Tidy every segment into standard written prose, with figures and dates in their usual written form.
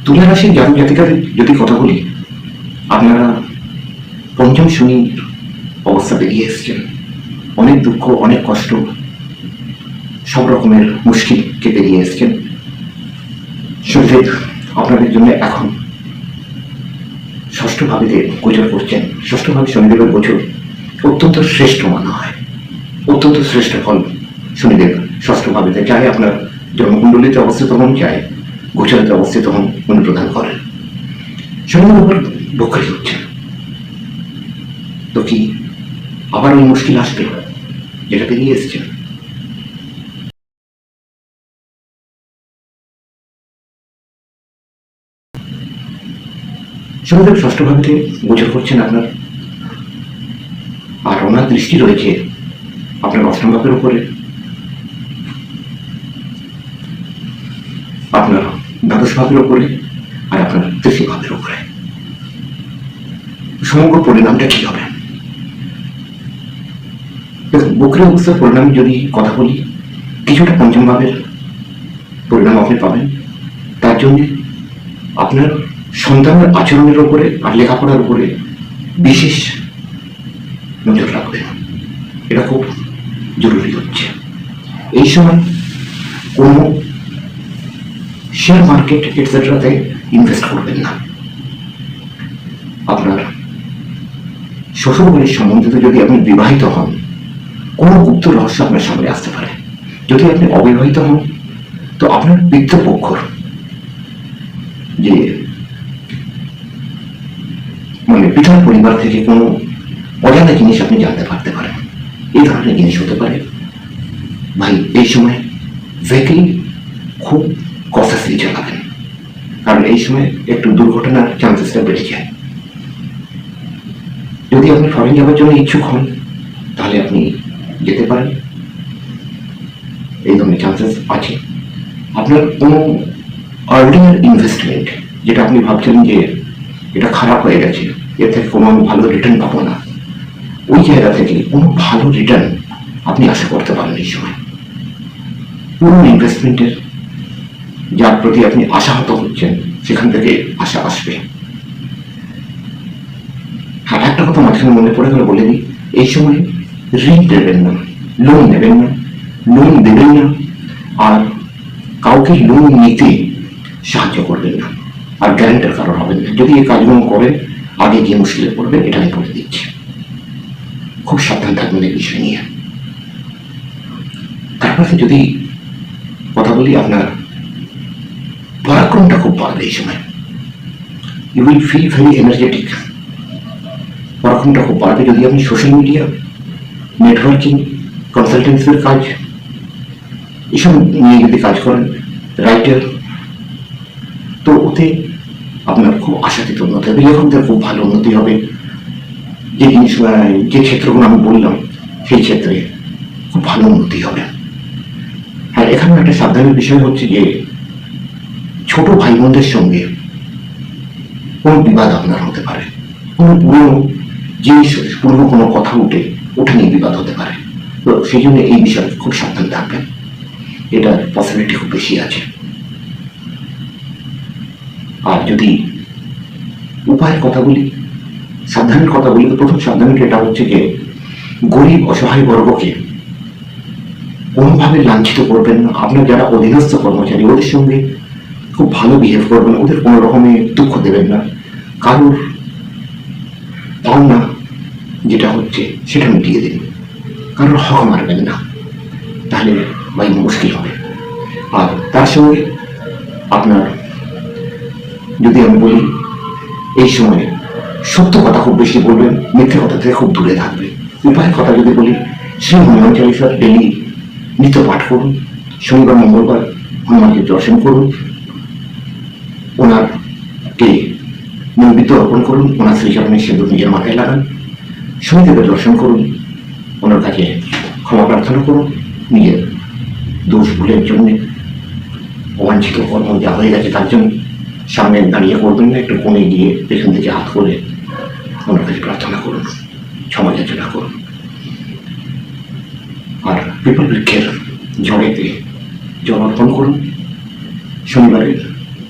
তুলা রাশির জাতক জাতিকাদের যদি কথা বলি, আপনারা পঞ্চম শনির অবস্থা বেরিয়ে এসছেন। অনেক দুঃখ, অনেক কষ্ট, সব রকমের মুশকিলকে পেরিয়ে এসছেন। শনিদেব আপনাদের জন্য এখন ষষ্ঠ ভাবেতে গোচর করছেন। ষষ্ঠ ভাবে শনিদেবের গোচর অত্যন্ত শ্রেষ্ঠ মানা হয়, অত্যন্ত শ্রেষ্ঠ ফল শনিদেব ষষ্ঠ ভাবেতে, চাই আপনার জন্মকুণ্ডলিতে অবস্থিত হন, চাই গোচরিতে অবস্থিত হন, উনি প্রদান করেন। শনিদেব আবার বক্রী হচ্ছেন, তো কি আবার ওই মুশকিল আসবে যেটা পেরিয়ে এসছেন। শনিদেব ষষ্ঠ ভাবেতে গোচর করছেন আপনার, আর ওনার দৃষ্টি রয়েছে আপনার অষ্টম ভাবের উপরে, আপনার দ্বাদশ ভাবের উপরে, আর আপনার তৃতীয় ভাবের উপরে। সমগ্র পরিণামটা কি হবে? বক্রী অবস্থার পরিণাম যদি কথা বলি, কিছুটা পঞ্চম ভাবের পরিণাম আপনি পাবেন। তার জন্য আপনার সন্তানের আচরণের উপরে আর লেখাপড়ার উপরে বিশেষ নজর রাখবেন, এটা খুব জরুরি হচ্ছে। এই সময় কোনো শেয়ার মার্কেট এটসেট্রাতে ইনভেস্ট করবেন না। আপনার শ্বশুরবাড়ির সম্বন্ধিত যদি আপনি বিবাহিত হন, কোনো গুপ্ত রহস্য আপনার সামনে আসতে পারে। যদি আপনি অবিবাহিত হন, তো আপনার পিতৃপক্ষর যে মানে পিতার পরিবার থেকে কোনো অজানা জিনিস আপনি জানতে পারতে পারেন, এই ধরনের জিনিস হতে পারে। ভাই এই সময় ভেহিকল খুব কনসাসলি চালাবেন, কারণ এই সময় একটু দুর্ঘটনার চান্সেসটা বেড়ে যায়। যদি আপনি ফরেন যাওয়ার জন্য ইচ্ছুক হন, তাহলে আপনি যেতে পারেন, এই ধরনের চান্সেস আছে। আপনার কোনো আর্লিয়ার ইনভেস্টমেন্ট যেটা আপনি ভাবছিলেন যে এটা খারাপ হয়ে গেছে, এর থেকে কোনো আমি ভালো রিটার্ন পাবো না, ওই জায়গা থেকে কোনো ভালো রিটার্ন আপনি আশা করতে পারেন এই সময়। পুরো ইনভেস্টমেন্টের যার প্রতি আপনি আশাহত হচ্ছেন, সেখান থেকে আশা আসবে। হ্যাঁ, একটা কথা মাঝখানে মনে পড়ে গেলে বলে দিই, এই সময় ঋণ দেবেন না, লোন নেবেন না, লোন দেবেন না, আর কাউকে লোন নিতে সাহায্য করবেন না, আর গ্যারান্টার কারণ হবেন না। যদি এই কাজগুলো করেন, আগে গিয়ে মুশকিলে পড়বেন, এটা আমি বলে দিচ্ছি। খুব সাবধান থাকবেন এই বিষয় নিয়ে। তারপরে যদি কথা বলি, আপনার পরাক্রমটা খুব বাড়বে এই সময়। You will feel very energetic. পরাক্রমটা খুব বাড়বে যদি আপনি সোশ্যাল মিডিয়া, নেটওয়ার্কিং, কনসালটেন্সির কাজ, এসব নিয়ে যদি কাজ করেন, রাইটার, তো ওতে আপনার খুব আশাতীত উন্নতি হবে। লেখকদের খুব ভালো উন্নতি হবে। যে জিনিস, যে ক্ষেত্রগুলো আমি বললাম, সেই ক্ষেত্রে খুব ভালো উন্নতি হবে। হ্যাঁ, এখানে একটা সাবধানের বিষয় হচ্ছে যে ছোট ভাই বোনদের সঙ্গে কোনো বিবাদ আপনার হতে পারে, কোনো পুরনো জিনিস, পুরনো কোনো কথা ওঠে নিয়ে বিবাদ হতে পারে। তো সেই জন্য এই বিষয়ে খুব সাবধান থাকবেন, এটার পসিবিলিটি খুব বেশি আছে। আর যদি উপায়ের কথা বলি, সাবধানের কথা বলি, তো প্রথম সাবধানটা এটা হচ্ছে যে গরিব অসহায় বর্গকে কোনোভাবে লাঞ্ছিত করবেন না। আপনার যারা অধীনস্থ কর্মচারী, ওদের সঙ্গে খুব ভালো বিহেভ করবেন, ওদের কোনো রকমের দুঃখ দেবেন না। কারোর পাওনা যেটা হচ্ছে সেটা মিটিয়ে দেবেন, কারোর হক মারবেন না, তাহলে ভাই মুশকিল হবে। আর তার সঙ্গে আপনার যদি আমি বলি, এই সময়ে সত্য কথা খুব বেশি বলবেন, মিথ্যে কথা থেকে খুব দূরে থাকবে। উপায়ের কথা যদি বলি, শ্রী হনুমান চালিসার ডেলি নিত্য পাঠ করুন, শনিবার মঙ্গলবার হনুমানকে দর্শন করুন, ওনারকে নৈবেদ্য অর্পণ করুন, ওনার শ্রীচরণের সিঁদুর নিজের মাথায় লাগান, শনিদেবের দর্শন করুন, ওনার কাছে ক্ষমা প্রার্থনা করুন, নিজের দোষ ভুলের জন্য, অবাঞ্ছিত কর্ম যা হয়ে গেছে তার জন্য। সামনে দাঁড়িয়ে করবেন না, একটু কোণে গিয়ে পেছন থেকে হাত করে ওনার কাছে প্রার্থনা করুন, ক্ষমা যাচনা করুন। আর পিপল বৃক্ষের ঝড়েতে জল অর্পণ করুন, শনিবারের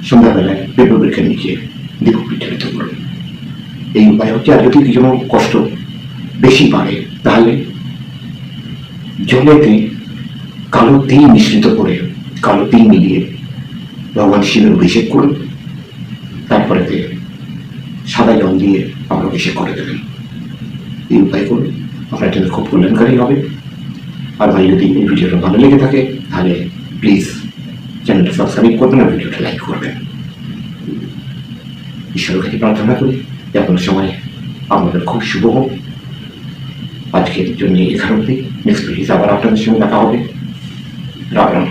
সন্ধ্যাবেলায় পেপারবৃক্ষের নিচে দীপ বিচ্ছারিত করুন। এই উপায় হচ্ছে, আর যদি কিছু কষ্ট বেশি বাড়ে তাহলে জলেতে কালো তিল মিশ্রিত করে, কালো তিল মিলিয়ে ভগবান শিবের অভিষেক করুন। তারপরে সাদা জল দিয়ে আপনার অভিষেক করে দেবেন। এই উপায় করুন, আপনার জন্য খুব কল্যাণকারী হবে। আর ভাই, যদি এই ভিডিওটা ভালো লেগে থাকে তাহলে প্লিজ চ্যানেলটা সাবস্ক্রাইব করবেন আর ভিডিওটা লাইক করবেন। ঈশ্বরের কাছে প্রার্থনা করি যে আপনার সময় আপনাদের খুব শুভ হোক। আজকের জন্য এখানে অবধি। নেক্সট ভিডিওতে আবার আপনাদের সঙ্গে দেখা হবে। রাম রাম।